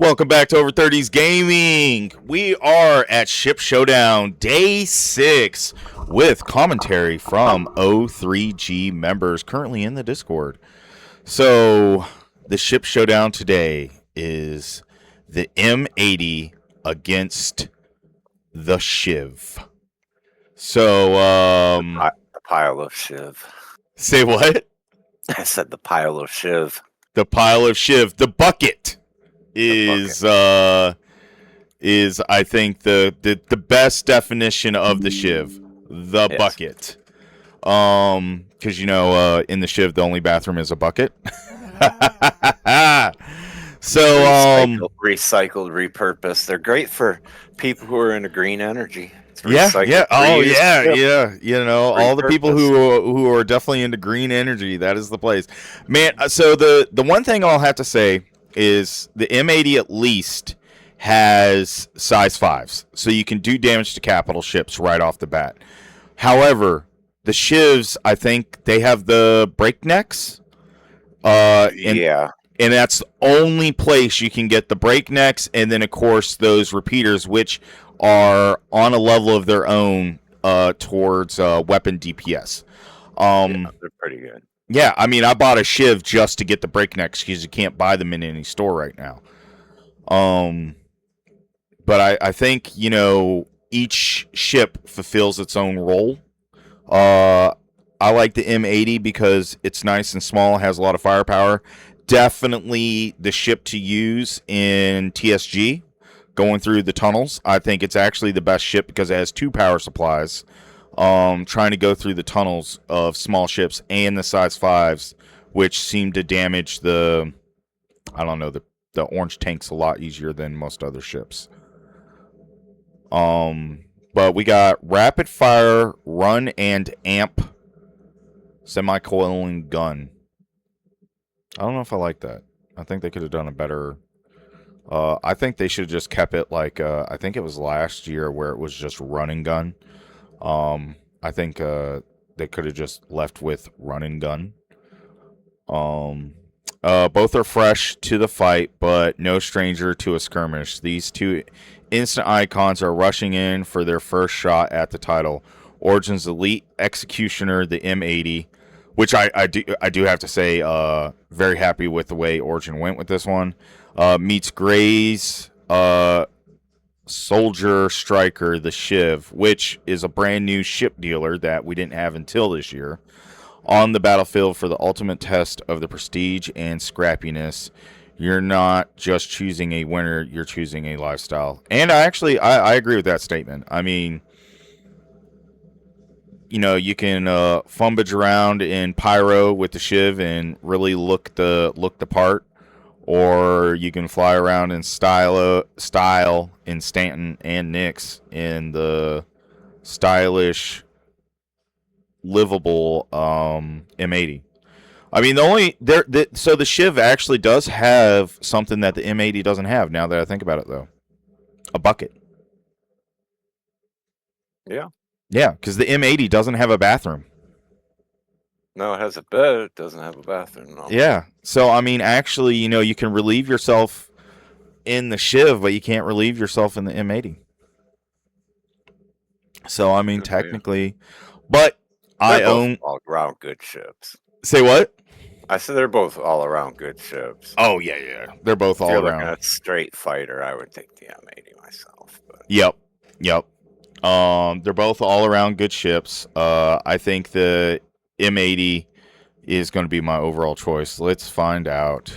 Welcome back to Over 30s Gaming. We are at Ship Showdown Day 6 with commentary from O3G members currently in the Discord. So, the Ship Showdown today is the M80 against the Shiv. So, The pile of Shiv. say what? I said the pile of Shiv. The pile of Shiv. The bucket is I think the best definition of the Shiv, the Yes. bucket. Because in the Shiv the only bathroom is a bucket. So recycled, repurposed. They're great for people who are into green energy. It's yeah, recycled, oh reused. yeah. All the people who are definitely into green energy, that is the place, man. So the one thing I'll have to say is the M80 at least has size 5s, so you can do damage to capital ships right off the bat. However, the Shivs, I think they have the breaknecks. And that's the only place you can get the breaknecks, and then of course those repeaters, which are on a level of their own towards weapon DPS. They're pretty good. Yeah, I mean, I bought a Shiv just to get the breaknecks because you can't buy them in any store right now. But I think each ship fulfills its own role. I like the M80 because it's nice and small, has a lot of firepower. Definitely the ship to use in TSG, going through the tunnels. I think it's actually the best ship because it has 2 power supplies. Trying to go through the tunnels of small ships and the size 5s, which seem to damage the orange tanks a lot easier than most other ships. But we got rapid fire, run, and amp semi-coiling gun. I don't know if I like that. I think they could have done a better. I think they should have just kept it like I think it was last year where it was just run and gun. I think they could have just left with run and gun. Both are fresh to the fight, but no stranger to a skirmish. These two instant icons are rushing in for their first shot at the title. Origin's elite executioner, the M80, which I do have to say, very happy with the way Origin went with this one. Meets Gray's Soldier Striker, the Shiv, which is a brand new ship dealer that we didn't have until this year. On the battlefield for the ultimate test of the prestige and scrappiness, you're not just choosing a winner, you're choosing a lifestyle. And I agree with that statement. I mean, you can fumbage around in Pyro with the Shiv and really look the part, or you can fly around in style in Stanton and Nyx in the stylish, livable M80. I mean, so the Shiv actually does have something that the M80 doesn't have. Now that I think about it, though, a bucket. Yeah. Yeah, because the M80 doesn't have a bathroom. No, it has a bed. It doesn't have a bathroom. No. Yeah. So, I mean, actually, you can relieve yourself in the Shiv, but you can't relieve yourself in the M80. So, I mean, technically, but they're both all around good ships. Say what? I said they're both all around good ships. Oh, yeah. They're both all around. Looking at straight fighter, I would take the M80 myself. But. Yep. They're both all around good ships. I think the M80 is going to be my overall choice. Let's find out.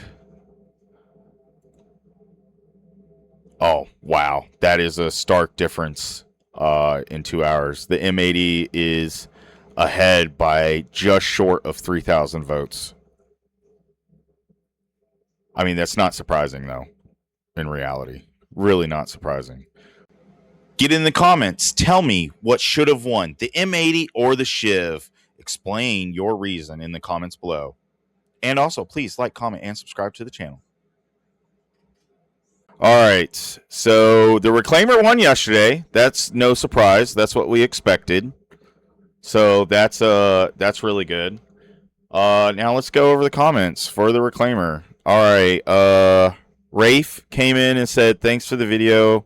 Oh, wow. That is a stark difference in 2 hours. The M80 is ahead by just short of 3,000 votes. I mean, that's not surprising, though, in reality. Really not surprising. Get in the comments. Tell me what should have won, the M80 or the Shiv. Explain your reason in the comments below. And also, please like, comment, and subscribe to the channel. All right. So the Reclaimer won yesterday. That's no surprise. That's what we expected. So that's really good. Now let's go over the comments for the Reclaimer. All right. Rafe came in and said, thanks for the video.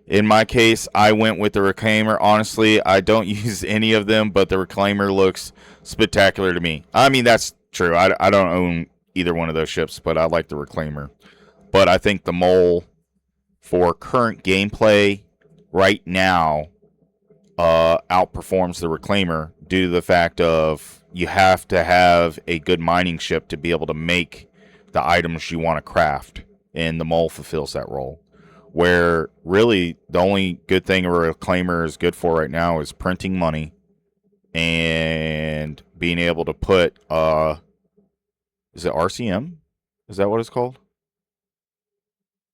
In my case, I went with the Reclaimer. Honestly, I don't use any of them, but the Reclaimer looks spectacular to me. I mean, that's true. I don't own either one of those ships, but I like the Reclaimer. But I think the Mole, for current gameplay right now, outperforms the Reclaimer due to the fact of you have to have a good mining ship to be able to make the items you want to craft, and the Mole fulfills that role. Where really the only good thing a Reclaimer is good for right now is printing money and being able to put is it RCM? Is that what it's called?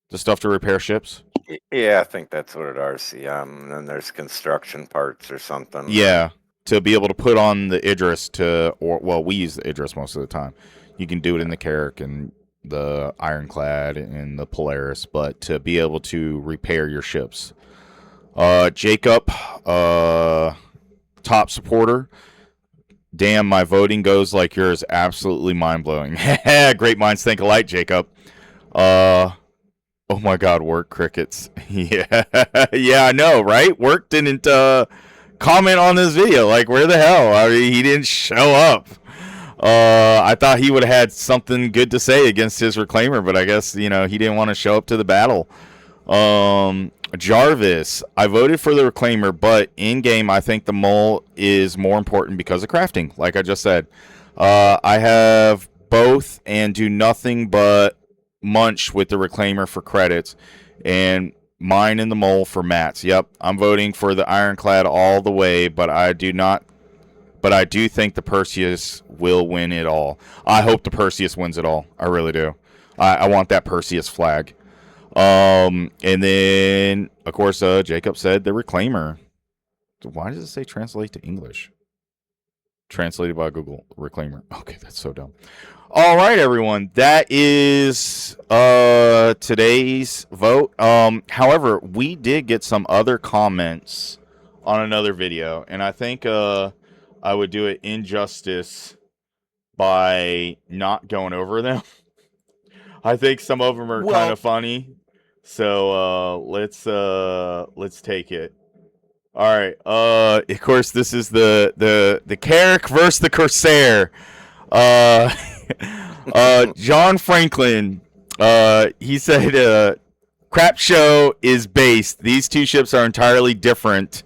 The stuff to repair ships? Yeah, I think that's what it RCM. And then there's construction parts or something. Yeah, to be able to put on the Idris we use the Idris most of the time. You can do it in the Carrack and the Ironclad and the Polaris, but to be able to repair your ships. Jacob, top supporter. Damn, my voting goes like yours. Absolutely mind-blowing. Great minds think alike, Jacob. Oh my God, work crickets. Yeah, I know, right? Work didn't comment on this video. Like, where the hell? I mean, he didn't show up. I thought he would have had something good to say against his Reclaimer, but I guess, he didn't want to show up to the battle. Jarvis, I voted for the Reclaimer, but in-game, I think the Mole is more important because of crafting, like I just said. I have both and do nothing but munch with the Reclaimer for credits, and mine and the Mole for mats. Yep, I'm voting for the Ironclad all the way, but I do think the Perseus will win it all. I hope the Perseus wins it all. I really do. I want that Perseus flag. And then, of course, Jacob said the Reclaimer. Why does it say translate to English? Translated by Google. Reclaimer. Okay, that's so dumb. All right, everyone. That is today's vote. However, we did get some other comments on another video, and I think I would do it injustice by not going over them. I think some of them are kind of funny. So let's take it. All right. Of course, this is the Carrack versus the Corsair. John Franklin. He said, "Crap show is based. These two ships are entirely different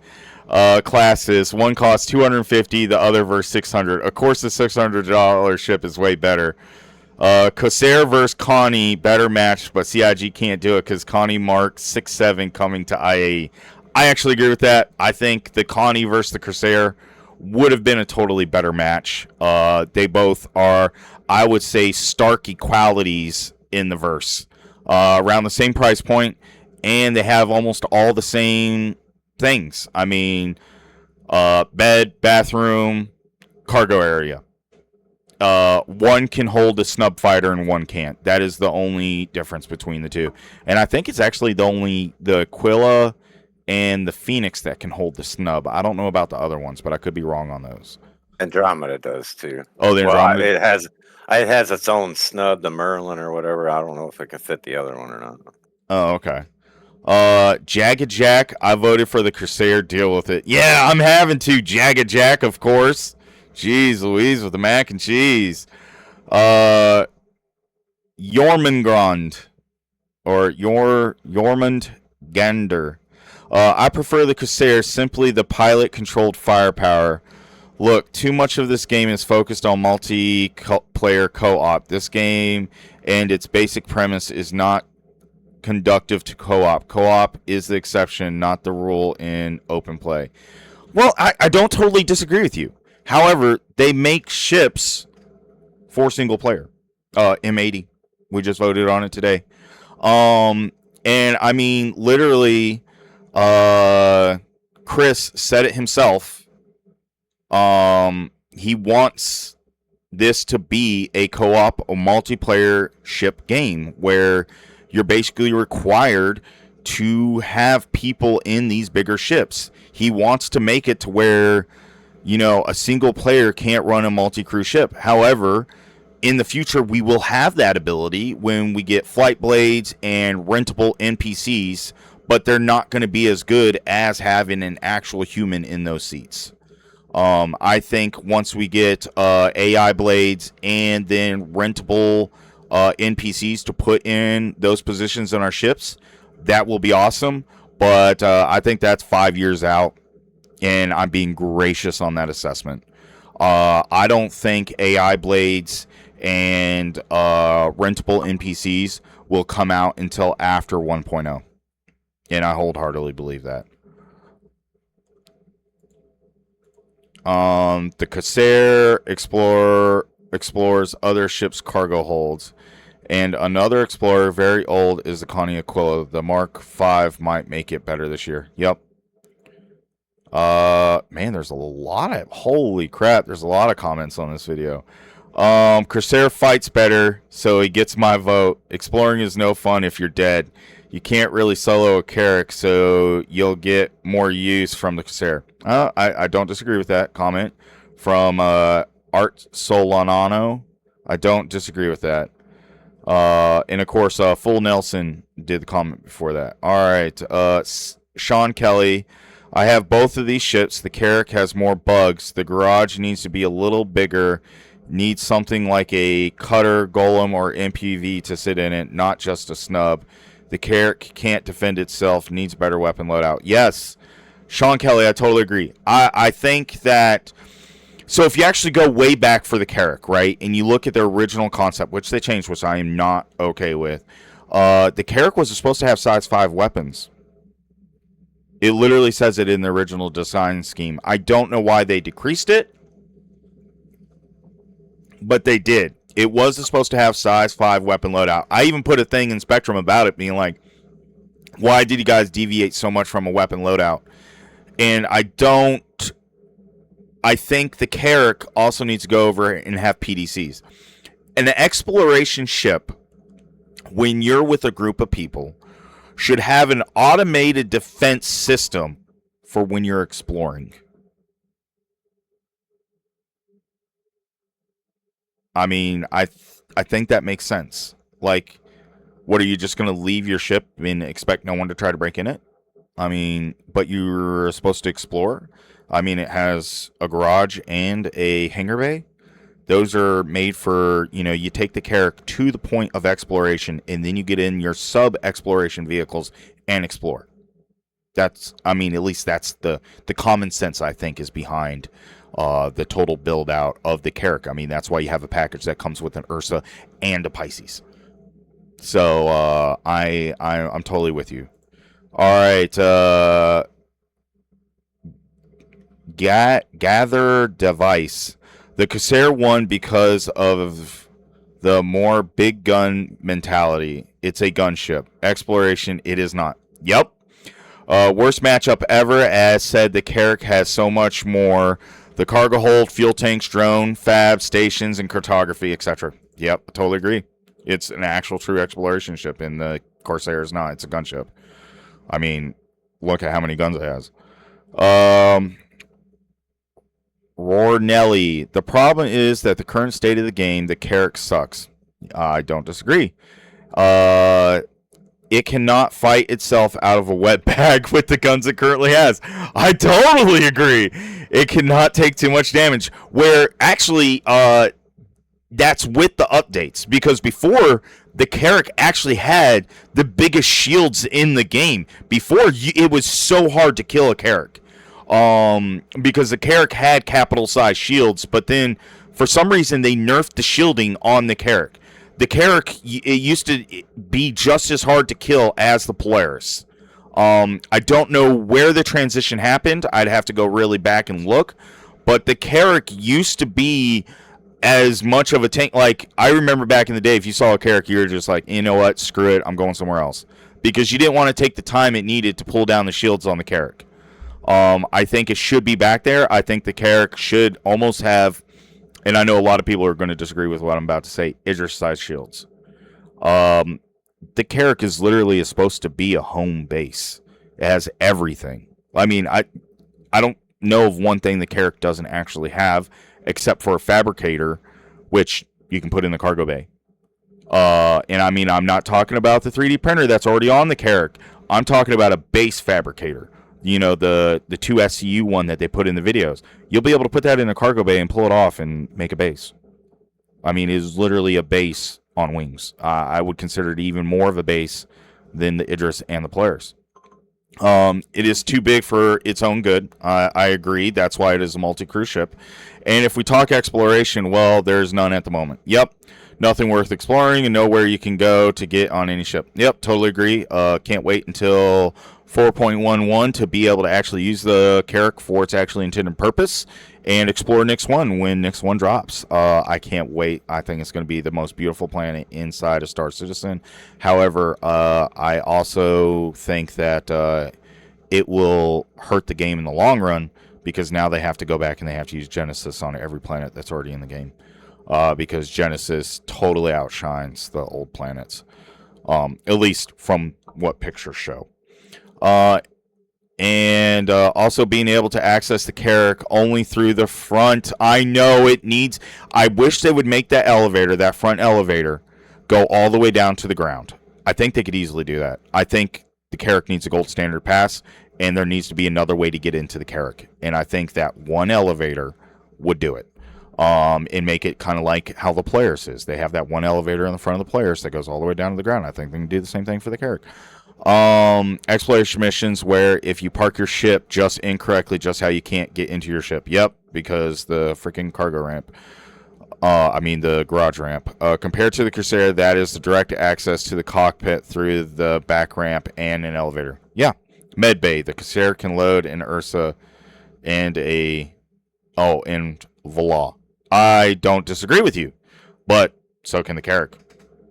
classes. One costs $250, the other versus $600. Of course, the $600 ship is way better. Corsair versus Connie, better match, but CIG can't do it because Connie marked 6-7 coming to IA. I actually agree with that. I think the Connie versus the Corsair would have been a totally better match. They both are, I would say, stark equalities in the verse. Around the same price point, and they have almost all the same things. I mean, bed, bathroom, cargo area. One can hold a snub fighter and one can't. That is the only difference between the two. And I think it's actually the Aquila and the Phoenix that can hold the snub. I don't know about the other ones, but I could be wrong on those. Andromeda does too. Oh, the Andromeda. It has its own snub, the Merlin or whatever. I don't know if it can fit the other one or not. Oh, okay. Jagged Jack, I voted for the Corsair. Deal with it. Yeah, I'm having to. Jagged Jack, of course. Jeez Louise with the mac and cheese. Jormungand or Jormund Gander. I prefer the Corsair, simply the pilot-controlled firepower. Look, too much of this game is focused on multiplayer co-op. This game and its basic premise is not conducive to co-op. Co-op is the exception, not the rule in open play. Well, I don't totally disagree with you. However, they make ships for single player. M80. We just voted on it today. And I mean, literally, Chris said it himself. He wants this to be a co-op or multiplayer ship game where you're basically required to have people in these bigger ships. He wants to make it to where, a single player can't run a multi-crew ship. However, in the future, we will have that ability when we get flight blades and rentable NPCs, but they're not going to be as good as having an actual human in those seats. I think once we get AI blades and then rentable NPCs to put in those positions in our ships, that will be awesome. But I think that's 5 years out, and I'm being gracious on that assessment. I don't think AI blades and rentable NPCs will come out until after 1.0. And I wholeheartedly believe that. The Corsair explores other ships' cargo holds. And another explorer, very old, is the Connie Aquila. The Mark V might make it better this year. Yep. Man, there's a lot of... Holy crap, there's a lot of comments on this video. Corsair fights better, so he gets my vote. Exploring is no fun if you're dead. You can't really solo a Carrack, so you'll get more use from the Corsair. I don't disagree with that comment. From Art Solanano, I don't disagree with that. And of course, Full Nelson did the comment before that. All right, Sean Kelly. I have both of these ships. The Carrack has more bugs. The garage needs to be a little bigger. Needs something like a cutter, golem, or MPV to sit in it, not just a snub. The Carrack can't defend itself. Needs better weapon loadout. Yes, Sean Kelly, I totally agree. I think that... So if you actually go way back for the Carrack, right, and you look at their original concept, which they changed, which I am not okay with, the Carrack was supposed to have size 5 weapons. It literally says it in the original design scheme. I don't know why they decreased it, but they did. It was supposed to have size 5 weapon loadout. I even put a thing in Spectrum about it, being like, why did you guys deviate so much from a weapon loadout? And I think the Carrack also needs to go over and have PDCs. An exploration ship, when you're with a group of people, should have an automated defense system for when you're exploring. I mean, I think that makes sense. Like, what, are you just going to leave your ship and expect no one to try to break in it? I mean, but you're supposed to explore. I mean, it has a garage and a hangar bay. Those are made for, you take the Carrack to the point of exploration, and then you get in your sub-exploration vehicles and explore. At least that's the common sense, I think, is behind the total build-out of the Carrack. I mean, that's why you have a package that comes with an Ursa and a Pisces. So, I'm totally with you. All right, Gather Device. The Corsair won because of the more big gun mentality. It's a gunship. Exploration, it is not. Yep. Worst matchup ever. As said, the Carrack has so much more. The cargo hold, fuel tanks, drone, fab, stations, and cartography, etc. Yep, I totally agree. It's an actual true exploration ship, and the Corsair is not. It's a gunship. I mean, look at how many guns it has. Roar Nelly. The problem is that the current state of the game, the Carrack sucks. I don't disagree. It cannot fight itself out of a wet bag with the guns it currently has. I totally agree. It cannot take too much damage. Where actually, that's with the updates. Because before, the Carrack actually had the biggest shields in the game. Before, it was so hard to kill a Carrack. Because the Carrack had capital size shields, but then for some reason they nerfed the shielding on the Carrack. The Carrack, it used to be just as hard to kill as the Polaris. I don't know where the transition happened. I'd have to go really back and look, but the Carrack used to be as much of a tank. Like, I remember back in the day, if you saw a Carrack, you were just like, you know what, screw it, I'm going somewhere else. Because you didn't want to take the time it needed to pull down the shields on the Carrack. I think it should be back there. I think the Carrack should almost have, and I know a lot of people are going to disagree with what I'm about to say, Idris-sized shields. The Carrack is literally supposed to be a home base. It has everything. I mean, I don't know of one thing the Carrack doesn't actually have, except for a fabricator, which you can put in the cargo bay. And I mean, I'm not talking about the 3D printer that's already on the Carrack. I'm talking about a base fabricator. You know, the 2SCU one that they put in the videos. You'll be able to put that in a cargo bay and pull it off and make a base. I mean, it is literally a base on wings. I would consider it even more of a base than the Idris and the Polaris. It is too big for its own good. I agree. That's why it is a multi-cruise ship. And if we talk exploration, well, there's none at the moment. Yep. Nothing worth exploring and nowhere you can go to get on any ship. Yep, totally agree. Can't wait until 4.11 to be able to actually use the Carrack for its actually intended purpose and explore Nyx 1 when Nyx 1 drops. I can't wait. I think it's going to be the most beautiful planet inside of Star Citizen. However, I also think that it will hurt the game in the long run because now they have to go back and they have to use Genesis on every planet that's already in the game. Because Genesis totally outshines the old planets, at least from what pictures show. And also being able to access the Carrack only through the front. I know it needs... I wish they would make that elevator, that front elevator, go all the way down to the ground. I think they could easily do that. I think the Carrack needs a gold standard pass, and there needs to be another way to get into the Carrack. And I think that one elevator would do it. And make it kind of like how the Polaris is. They have that one elevator in the front of the Polaris that goes all the way down to the ground. I think they can do the same thing for the Carrack. Exploration missions where if you park your ship just incorrectly, just how you can't get into your ship. Yep, because the freaking cargo ramp. The garage ramp. Compared to the Corsair, that is the direct access to the cockpit through the back ramp and an elevator. Yeah. Med bay. The Corsair can load an Ursa and and Voila. I don't disagree with you, but so can the Carrack.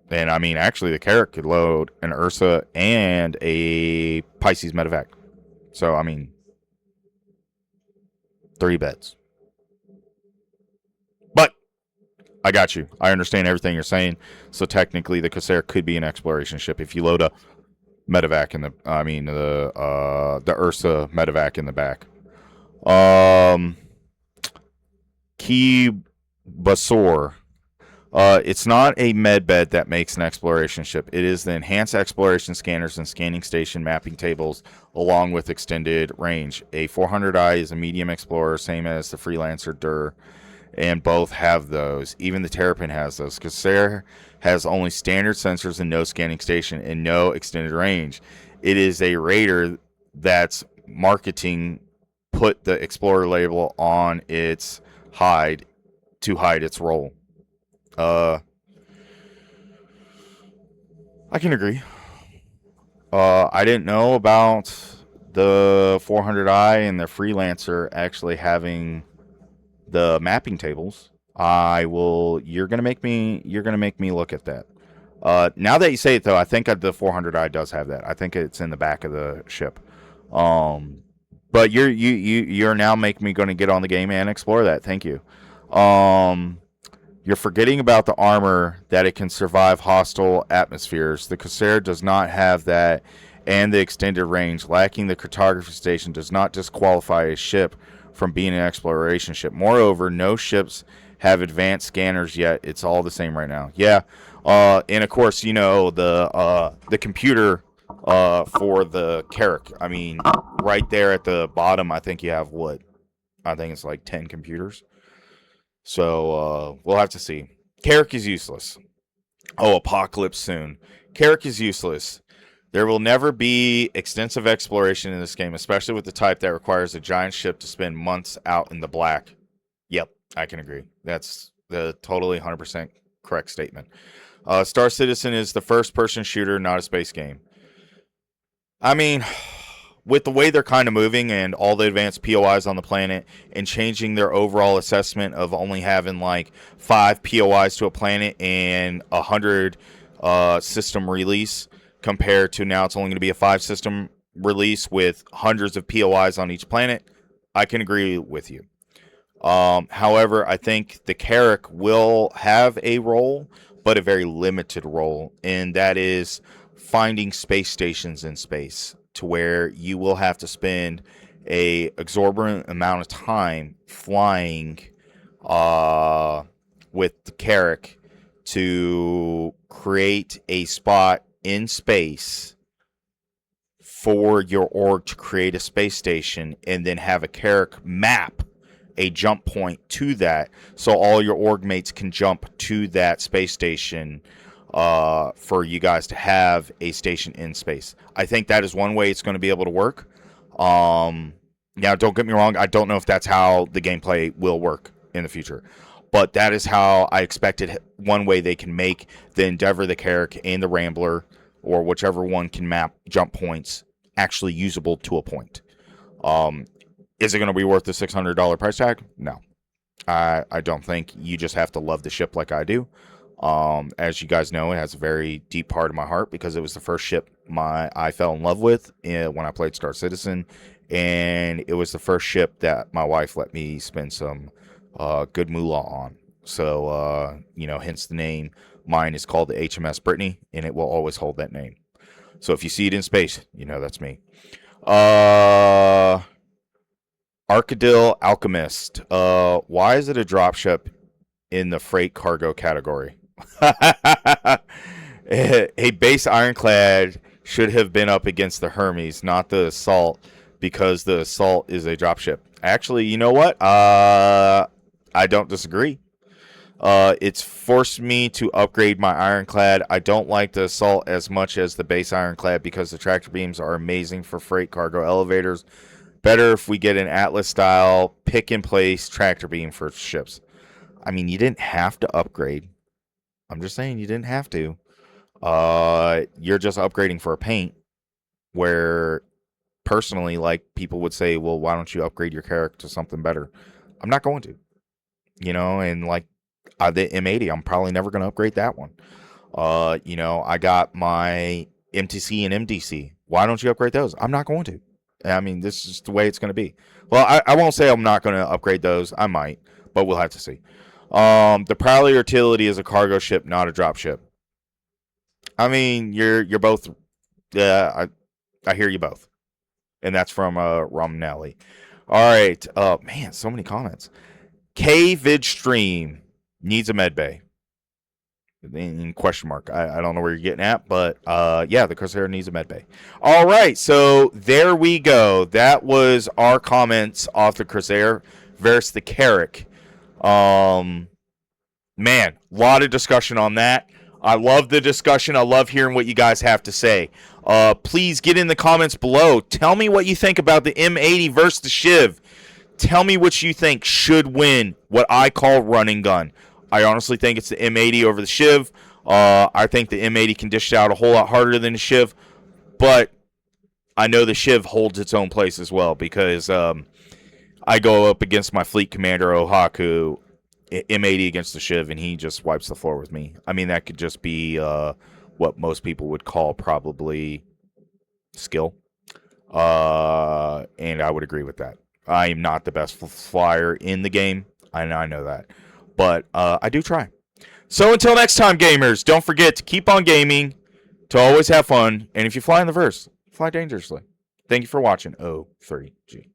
And I mean, actually, the Carrack could load an Ursa and a Pisces medevac. So, I mean, 3 beds. But I got you. I understand everything you're saying. So technically, the Corsair could be an exploration ship if you load a medevac in the Ursa medevac in the back. Key Basor. It's not a medbed that makes an exploration ship. It is the enhanced exploration scanners and scanning station mapping tables along with extended range. A 400i is a medium explorer, same as the Freelancer Dur, and both have those. Even the Terrapin has those. Corsair has only standard sensors and no scanning station and no extended range. It is a Raider that's marketing put the Explorer label on its hide to hide its role. I can agree. I didn't know about the 400i and the Freelancer actually having the mapping tables. You're gonna make me look at that. Now that you say it though, I think the 400i does have that. I think it's in the back of the ship. But you're now making me going to get on the game and explore that. Thank you. You're forgetting about the armor that it can survive hostile atmospheres. The Corsair does not have that, and the extended range. Lacking the cartography station does not disqualify a ship from being an exploration ship. Moreover, no ships have advanced scanners yet. It's all the same right now. Yeah, and of course, you know the computer for the Carrack. I mean, right there at the bottom, I think you have what? I think it's like 10 computers. So, we'll have to see. Carrack is useless. Oh, apocalypse soon. Carrack is useless. There will never be extensive exploration in this game, especially with the type that requires a giant ship to spend months out in the black. Yep, I can agree. That's the totally 100% correct statement. Star Citizen is the first-person shooter, not a space game. I mean... with the way they're kind of moving and all the advanced POIs on the planet and changing their overall assessment of only having like 5 POIs to a planet and 100 system release compared to now it's only going to be a 5 system release with hundreds of POIs on each planet, I can agree with you. However, I think the Carrack will have a role, but a very limited role, and that is finding space stations in space, to where you will have to spend a exorbitant amount of time flying with the Carrack to create a spot in space for your org to create a space station, and then have a Carrick map a jump point to that, so all your org mates can jump to that space station for you guys to have a station in space. I think that is one way it's going to be able to work. Now, don't get me wrong, I don't know if that's how the gameplay will work in the future, but that is how I expected one way they can make the Endeavor, the Carrick, and the Rambler, or whichever one can map jump points, actually usable to a point. Is it going to be worth the $600 price tag? No. I don't think. You just have to love the ship like I do. As you guys know, it has a very deep part of my heart because it was the first ship I fell in love with when I played Star Citizen, and it was the first ship that my wife let me spend some good moolah on. So, hence the name. Mine is called the HMS Brittany, and it will always hold that name. So if you see it in space, that's me. Arcadil Alchemist. Why is it a dropship in the freight cargo category? A base ironclad should have been up against the Hermes, not the Assault, because the Assault is a dropship. Actually, you know what? I don't disagree. It's forced me to upgrade my ironclad. I don't like the Assault as much as the base ironclad because the tractor beams are amazing for freight cargo elevators. Better if we get an Atlas style pick and place tractor beam for ships. I mean, you didn't have to upgrade. I'm just saying you didn't have to. You're just upgrading for a paint, where personally, like, people would say, well, why don't you upgrade your character to something better? I'm not going to. And like the M80, I'm probably never going to upgrade that one. I got my MTC and MDC. Why don't you upgrade those? I'm not going to. I mean, this is the way it's going to be. Well, I won't say I'm not going to upgrade those. I might, but we'll have to see. The Prowler utility is a cargo ship, not a drop ship. I mean, you're both. I hear you both, and that's from Romnelli. All right. Man, so many comments. K Vidstream needs a med bay. In question mark. I don't know where you're getting at, but yeah, the Corsair needs a med bay. All right, so there we go. That was our comments off the Corsair versus the Carrick. Man, a lot of discussion on that. I love the discussion. I love hearing what you guys have to say. Please get in the comments below. Tell me what you think about the M80 versus the Shiv. Tell me what you think should win what I call running gun. I honestly think it's the M80 over the Shiv. I think the M80 can dish out a whole lot harder than the Shiv, but I know the Shiv holds its own place as well because I go up against my fleet commander Ohaku, M80 against the Shiv, and he just wipes the floor with me. I mean, that could just be what most people would call probably skill, and I would agree with that. I am not the best flyer in the game, and I know that. But I do try. So until next time, gamers, don't forget to keep on gaming, to always have fun, and if you fly in the verse, fly dangerously. Thank you for watching O3G.